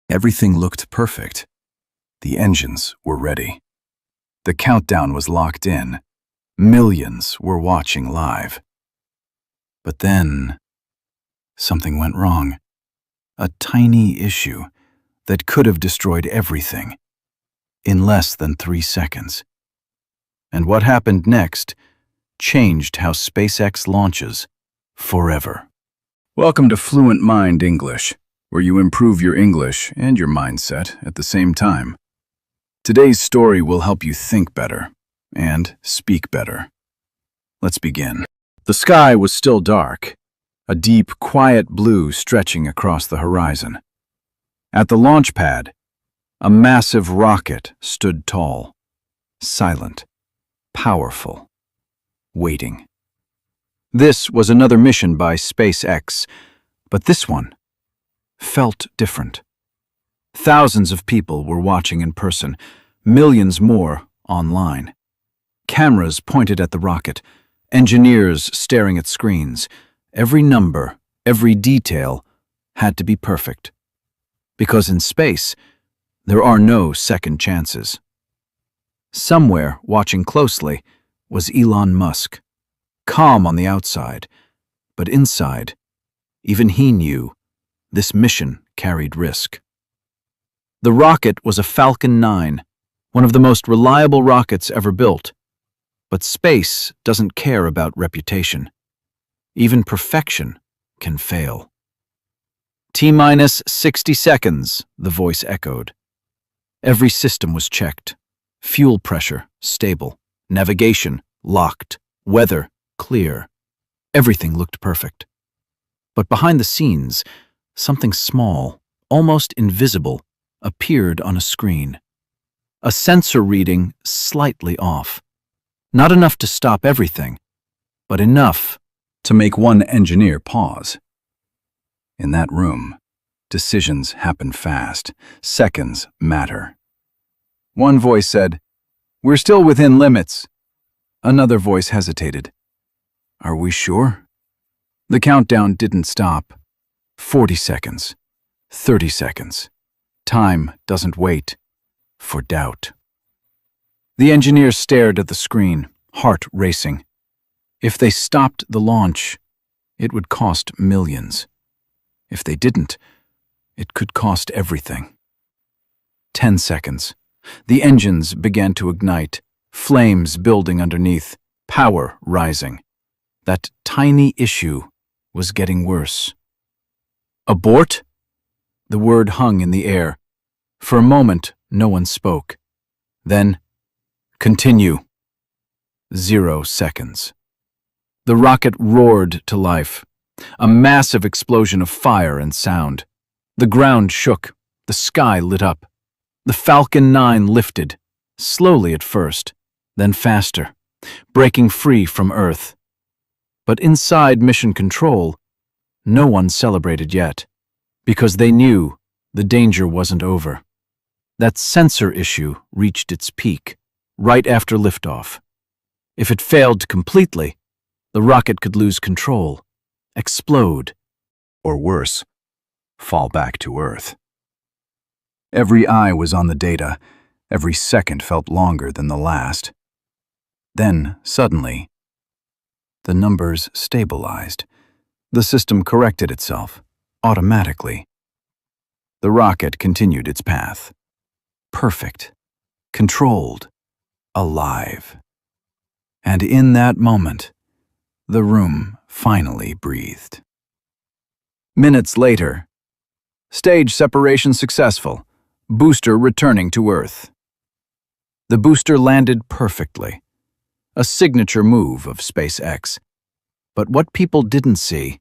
Everything looked perfect. The engines were ready. The countdown was locked in. Millions were watching live. But then, something went wrong. A tiny issue that could have destroyed everything in less than 3 seconds. And what happened next changed how SpaceX launches forever. Welcome to Fluent Mind English, where you improve your English and your mindset at the same time. Today's story will help you think better and speak better. Let's begin. The sky was still dark, a deep, quiet blue stretching across the horizon. At the launch pad, a massive rocket stood tall, silent, powerful, waiting. This was another mission by SpaceX, but this one felt different. Thousands of people were watching in person, millions more online. Cameras pointed at the rocket, engineers staring at screens. Every number, every detail had to be perfect. Because in space, there are no second chances. Somewhere, watching closely, was Elon Musk, calm on the outside, but inside, even he knew this mission carried risk. The rocket was a Falcon 9, one of the most reliable rockets ever built. But space doesn't care about reputation. Even perfection can fail. T-minus 60 seconds, the voice echoed. Every system was checked. Fuel pressure, stable. Navigation, locked. Weather, clear. Everything looked perfect. But behind the scenes, something small, almost invisible, appeared on a screen. A sensor reading slightly off. Not enough to stop everything, but enough to make one engineer pause. In that room, decisions happen fast. Seconds matter. One voice said, "We're still within limits." Another voice hesitated. "Are we sure?" The countdown didn't stop. 40 seconds. 30 seconds. Time doesn't wait for doubt. The engineers stared at the screen, heart racing. If they stopped the launch, it would cost millions. If they didn't, it could cost everything. 10 seconds. The engines began to ignite, flames building underneath, power rising. That tiny issue was getting worse. Abort? The word hung in the air. For a moment, no one spoke. Then, continue. 0 seconds. The rocket roared to life. A massive explosion of fire and sound. The ground shook. The sky lit up. The Falcon 9 lifted, slowly at first, then faster, breaking free from Earth. But inside Mission Control, no one celebrated yet, because they knew the danger wasn't over. That sensor issue reached its peak, right after liftoff. If it failed completely, the rocket could lose control, explode, or worse, fall back to Earth. Every eye was on the data. Every second felt longer than the last. Then, suddenly, the numbers stabilized. The system corrected itself, automatically. The rocket continued its path. Perfect, controlled, alive. And in that moment, the room finally breathed. Minutes later, stage separation successful, booster returning to Earth. The booster landed perfectly, a signature move of SpaceX. But what people didn't see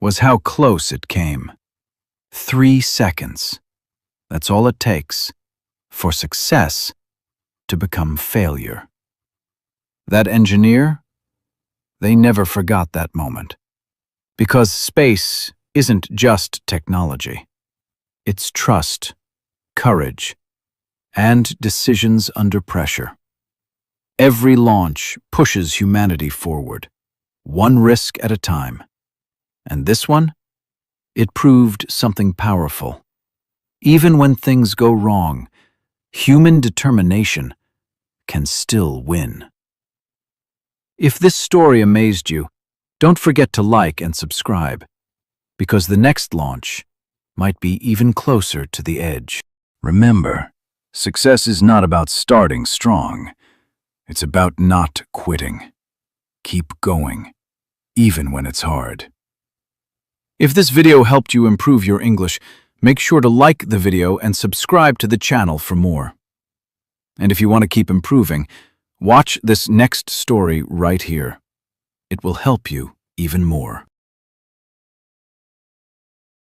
was how close it came. 3 seconds. That's all it takes for success to become failure. That engineer, they never forgot that moment. Because space isn't just technology. It's trust, courage, and decisions under pressure. Every launch pushes humanity forward, one risk at a time. And this one? It proved something powerful. Even when things go wrong, human determination can still win. If this story amazed you, don't forget to like and subscribe, because the next launch might be even closer to the edge. Remember, success is not about starting strong. It's about not quitting. Keep going, even when it's hard. If this video helped you improve your English, make sure to like the video and subscribe to the channel for more. And if you want to keep improving, watch this next story right here. It will help you even more.